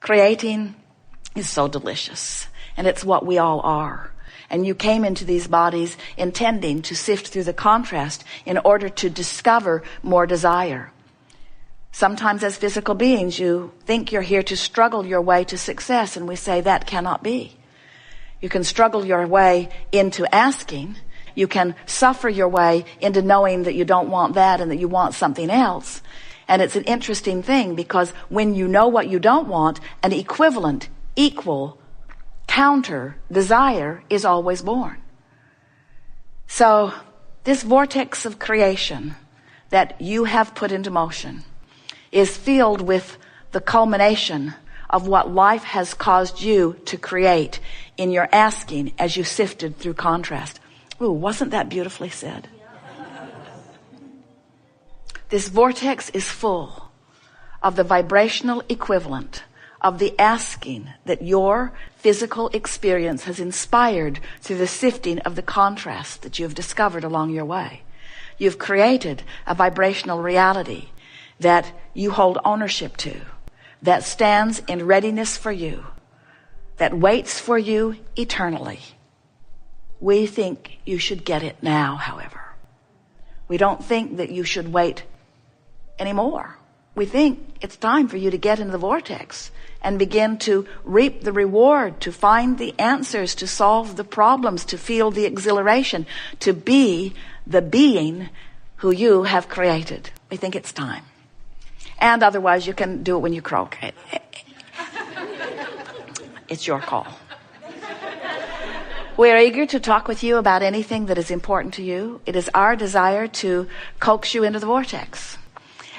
Creating is so delicious, and it's what we all are. And you came into these bodies intending to sift through the contrast in order to discover more desire. Sometimes as physical beings, you think you're here to struggle your way to success, and we say that cannot be. You can struggle your way into asking. You can suffer your way into knowing that you don't want that and that you want something else. And it's an interesting thing, because when you know what you don't want, an equivalent, equal, counter desire is always born. So this vortex of creation that you have put into motion is filled with the culmination of what life has caused you to create in your asking as you sifted through contrast. Ooh, wasn't that beautifully said? This vortex is full of the vibrational equivalent of the asking that your physical experience has inspired through the sifting of the contrast that you have discovered along your way. You've created a vibrational reality that you hold ownership to, that stands in readiness for you, that waits for you eternally. We think you should get it now, however. We don't think that you should wait anymore. We think it's time for you to get into the vortex and begin to reap the reward, to find the answers, to solve the problems, to feel the exhilaration, to be the being who you have created. We think it's time. And otherwise, you can do it when you croak. It's your call. We are eager to talk with you about anything that is important to you. It is our desire to coax you into the vortex.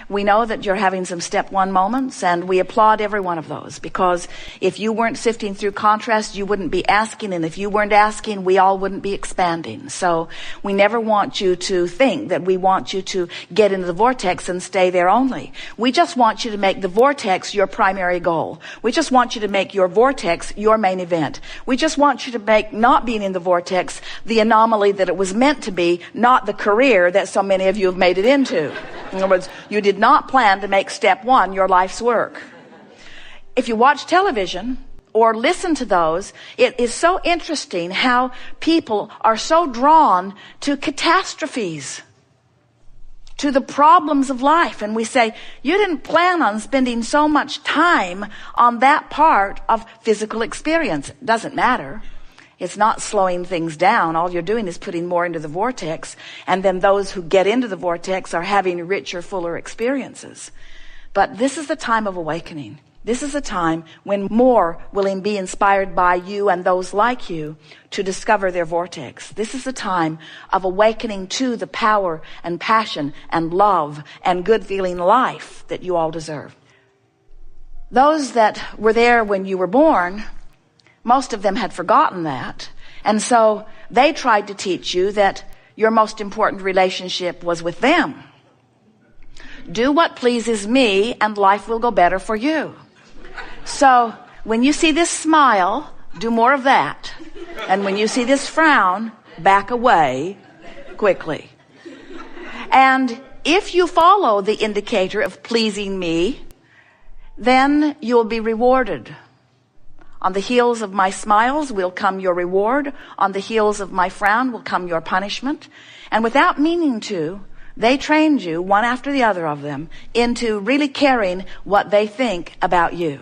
We know that you're having some step one moments, and we applaud every one of those, because if you weren't sifting through contrast, you wouldn't be asking, and if you weren't asking, we all wouldn't be expanding. So we never want you to think that we want you to get into the vortex and stay there only. We just want you to make the vortex your primary goal. We just want you to make your vortex your main event. We just want you to make not being in the vortex the anomaly that it was meant to be, not the career that so many of you have made it into. In other words, you did not plan to make step one your life's work. If you watch television or listen to those, it is so interesting how people are so drawn to catastrophes, to the problems of life. And we say, you didn't plan on spending so much time on that part of physical experience. It doesn't matter. It's not slowing things down. All you're doing is putting more into the vortex. And then those who get into the vortex are having richer, fuller experiences. But this is the time of awakening. This is a time when more will be inspired by you and those like you to discover their vortex. This is the time of awakening to the power and passion and love and good feeling life that you all deserve. Those that were there when you were born, most of them had forgotten that. And so they tried to teach you that your most important relationship was with them. Do what pleases me and life will go better for you. So when you see this smile, do more of that. And when you see this frown, back away quickly. And if you follow the indicator of pleasing me, then you'll be rewarded. On the heels of my smiles will come your reward. On the heels of my frown will come your punishment. And without meaning to, they trained you, one after the other of them, into really caring what they think about you.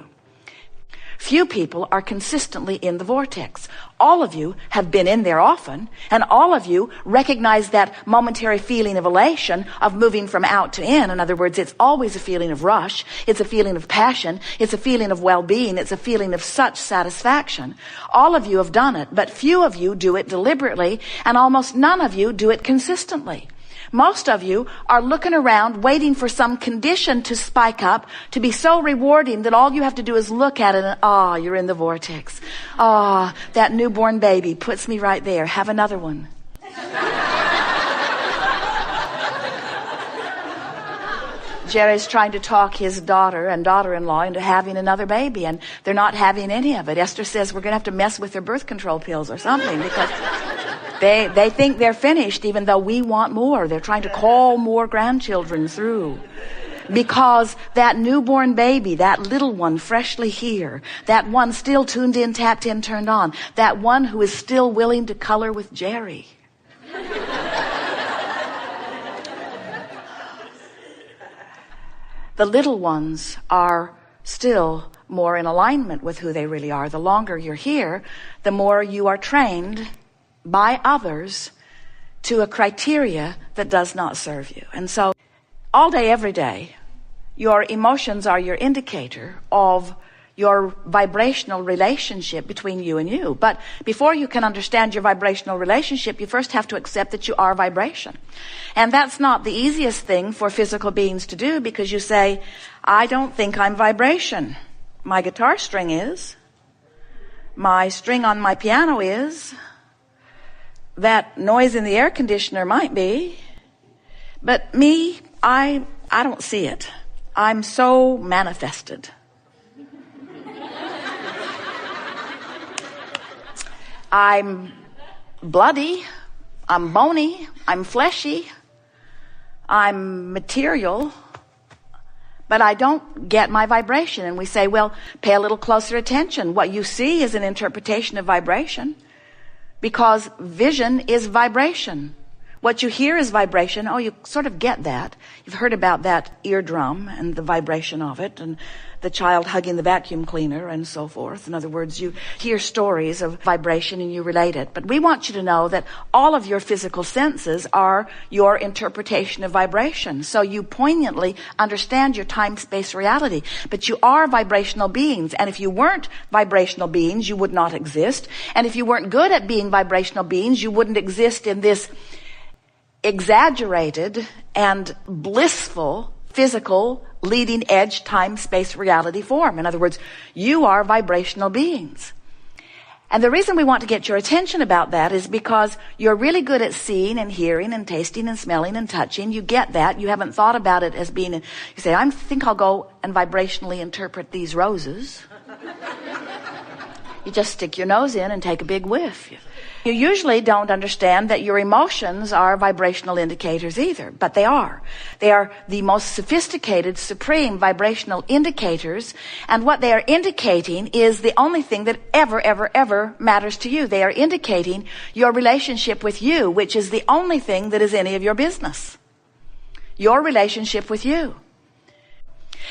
Few people are consistently in the vortex. All of you have been in there often, and all of you recognize that momentary feeling of elation of moving from out to in. In other words, it's always a feeling of rush. It's a feeling of passion. It's a feeling of well-being. It's a feeling of such satisfaction. All of you have done it, but few of you do it deliberately, and almost none of you do it consistently. Most of you are looking around waiting for some condition to spike up to be so rewarding that all you have to do is look at it and, you're in the vortex. That newborn baby puts me right there. Have another one. Jerry's trying to talk his daughter and daughter-in-law into having another baby, and they're not having any of it. Esther says we're going to have to mess with their birth control pills or something, because they think they're finished, even though we want more. They're trying to call more grandchildren through. Because that newborn baby, that little one freshly here, that one still tuned in, tapped in, turned on, that one who is still willing to color with Jerry. The little ones are still more in alignment with who they really are. The longer you're here, the more you are trained by others to a criteria that does not serve you. And so all day, every day, your emotions are your indicator of your vibrational relationship between you and you. But before you can understand your vibrational relationship, you first have to accept that you are vibration. And that's not the easiest thing for physical beings to do, because you say, I don't think I'm vibration. My guitar string is. My string on my piano is. That noise in the air conditioner might be. But me, I don't see it. I'm so manifested. I'm bloody, I'm bony, I'm fleshy, I'm material, but I don't get my vibration. And we say, well, pay a little closer attention. What you see is an interpretation of vibration, because vision is vibration. What you hear is vibration. Oh, you sort of get that. You've heard about that eardrum and the vibration of it, and the child hugging the vacuum cleaner and so forth. In other words, you hear stories of vibration and you relate it. But we want you to know that all of your physical senses are your interpretation of vibration. So you poignantly understand your time-space reality. But you are vibrational beings. And if you weren't vibrational beings, you would not exist. And if you weren't good at being vibrational beings, you wouldn't exist in this exaggerated and blissful physical leading edge time-space reality form. In other words, you are vibrational beings. And the reason we want to get your attention about that is because you're really good at seeing and hearing and tasting and smelling and touching. You get that. You haven't thought about it as being, you say, I think I'll go and vibrationally interpret these roses. You just stick your nose in and take a big whiff. You usually don't understand that your emotions are vibrational indicators either, but they are. They are the most sophisticated, supreme vibrational indicators, and what they are indicating is the only thing that ever matters to you. They are indicating your relationship with you, which is the only thing that is any of your business. Your relationship with you.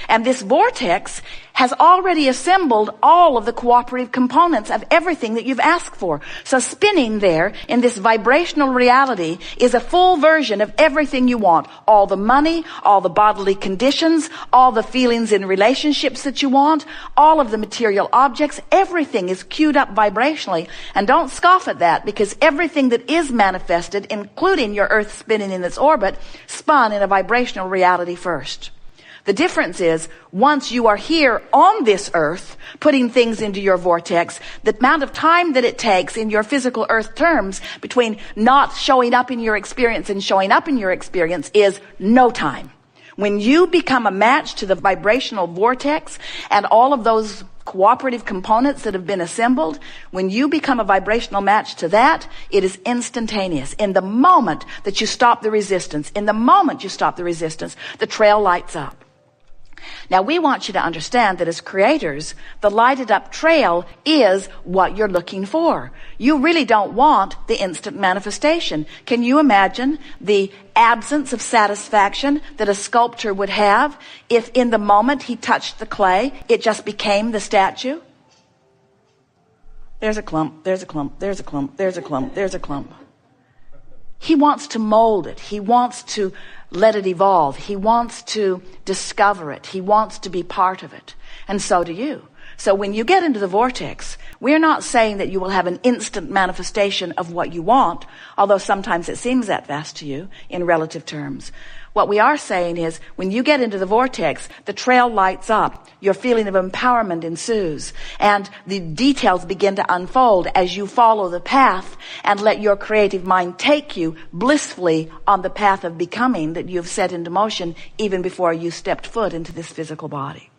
And this vortex has already assembled all of the cooperative components of everything that you've asked for. So spinning there in this vibrational reality is a full version of everything you want. All the money, all the bodily conditions, all the feelings in relationships that you want, all of the material objects, everything is queued up vibrationally. And don't scoff at that, because everything that is manifested, including your Earth spinning in its orbit, spun in a vibrational reality first. The difference is, once you are here on this earth, putting things into your vortex, the amount of time that it takes in your physical earth terms between not showing up in your experience and showing up in your experience is no time. When you become a match to the vibrational vortex and all of those cooperative components that have been assembled, when you become a vibrational match to that, it is instantaneous. In the moment that you stop the resistance, the trail lights up. Now, we want you to understand that as creators, the lighted up trail is what you're looking for. You really don't want the instant manifestation. Can you imagine the absence of satisfaction that a sculptor would have if in the moment he touched the clay, it just became the statue? There's a clump, there's a clump, there's a clump, there's a clump, there's a clump. He wants to mold it. He wants to let it evolve. He wants to discover it. He wants to be part of it. And so do you. So when you get into the vortex, we're not saying that you will have an instant manifestation of what you want, although sometimes it seems that fast to you in relative terms. What we are saying is, when you get into the vortex, the trail lights up, your feeling of empowerment ensues, and the details begin to unfold as you follow the path and let your creative mind take you blissfully on the path of becoming that you've set into motion even before you stepped foot into this physical body.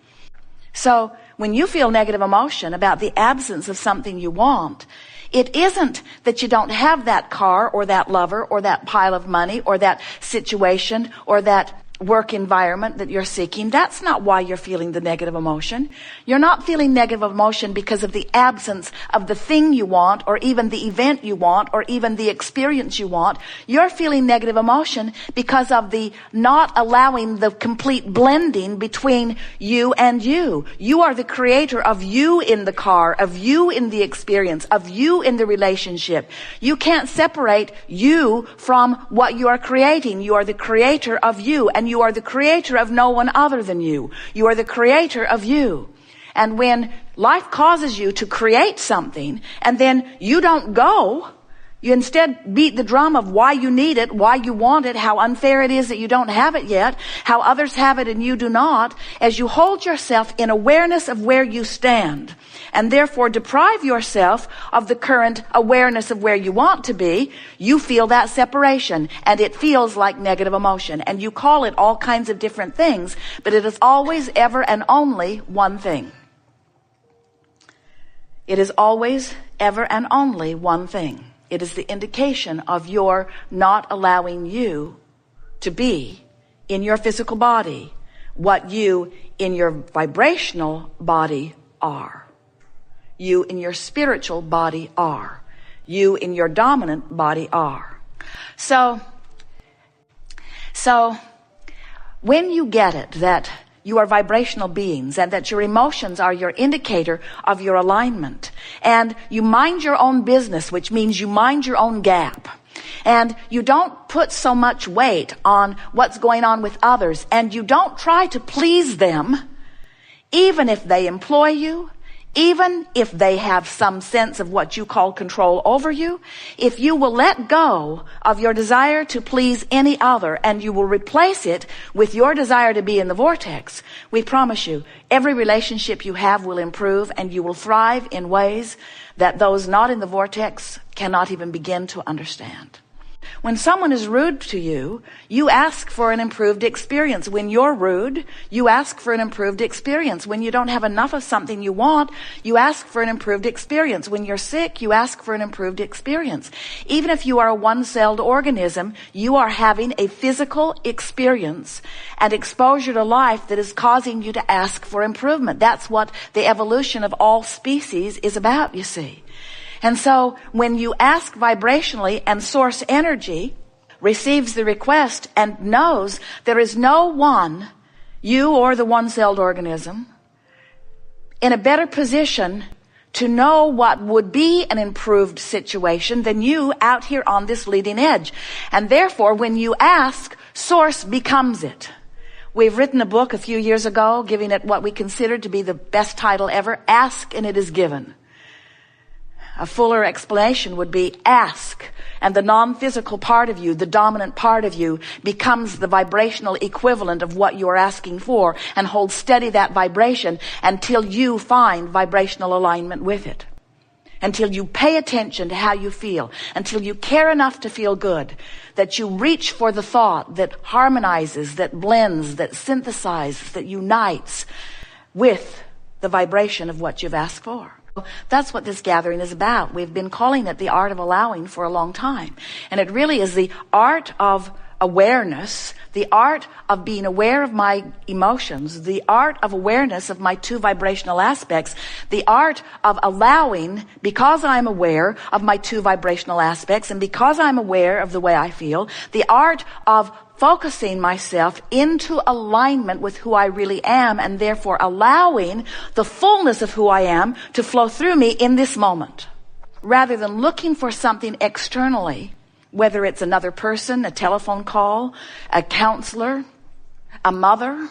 So when you feel negative emotion about the absence of something you want, it isn't that you don't have that car or that lover or that pile of money or that situation or that work environment that you're seeking. That's not why you're feeling the negative emotion. You're not feeling negative emotion because of the absence of the thing you want, or even the event you want, or even the experience you want. You're feeling negative emotion because of the not allowing the complete blending between you and you. You are the creator of you in the car, of you in the experience, of you in the relationship. You can't separate you from what you are creating. You are the creator of you, and you are the creator of no one other than you. You are the creator of you. And when life causes you to create something and then you don't go, you instead beat the drum of why you need it, why you want it, how unfair it is that you don't have it yet, how others have it and you do not, as you hold yourself in awareness of where you stand, and therefore deprive yourself of the current awareness of where you want to be, you feel that separation, and it feels like negative emotion. And you call it all kinds of different things, but it is always, ever, and only one thing. It is always, ever, and only one thing. It is the indication of your not allowing you to be in your physical body what you in your vibrational body are. You in your spiritual body are. You in your dominant body are. So when you get it that you are vibrational beings and that your emotions are your indicator of your alignment, and you mind your own business, which means you mind your own gap, and you don't put so much weight on what's going on with others, and you don't try to please them, even if they employ you, even if they have some sense of what you call control over you, if you will let go of your desire to please any other and you will replace it with your desire to be in the vortex, we promise you, every relationship you have will improve, and you will thrive in ways that those not in the vortex cannot even begin to understand. When someone is rude to you, you ask for an improved experience. When you're rude, you ask for an improved experience. When you don't have enough of something you want, you ask for an improved experience. When you're sick, you ask for an improved experience. Even if you are a one-celled organism, you are having a physical experience and exposure to life that is causing you to ask for improvement. That's what the evolution of all species is about, you see. And so when you ask vibrationally, and source energy receives the request and knows there is no one, you or the one-celled organism, in a better position to know what would be an improved situation than you out here on this leading edge. And therefore, when you ask, source becomes it. We've written a book a few years ago, giving it what we considered to be the best title ever, Ask and It Is Given. A fuller explanation would be ask, and the non-physical part of you, the dominant part of you, becomes the vibrational equivalent of what you're asking for, and hold steady that vibration until you find vibrational alignment with it. Until you pay attention to how you feel, until you care enough to feel good, that you reach for the thought that harmonizes, that blends, that synthesizes, that unites with the vibration of what you've asked for. That's what this gathering is about. We've been calling it the art of allowing for a long time. And it really is the art of awareness, the art of being aware of my emotions, the art of awareness of my two vibrational aspects, the art of allowing, because I'm aware of my two vibrational aspects and because I'm aware of the way I feel, the art of focusing myself into alignment with who I really am, and therefore allowing the fullness of who I am to flow through me in this moment, rather than looking for something externally, whether it's another person, a telephone call, a counselor, a mother,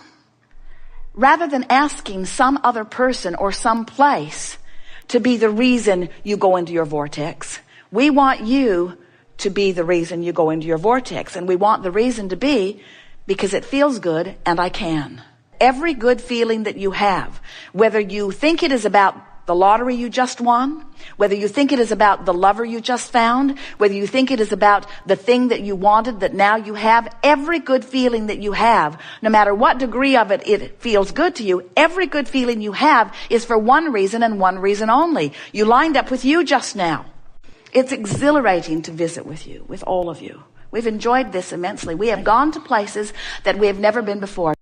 rather than asking some other person or some place to be the reason you go into your vortex. We want you to be the reason you go into your vortex. And we want the reason to be because it feels good and I can. Every good feeling that you have, whether you think it is about the lottery you just won, whether you think it is about the lover you just found, whether you think it is about the thing that you wanted that now you have, every good feeling that you have, no matter what degree of it it feels good to you, every good feeling you have is for one reason and one reason only. You lined up with you just now. It's exhilarating to visit with you, with all of you, We've enjoyed this immensely. We have gone to places that we have never been before.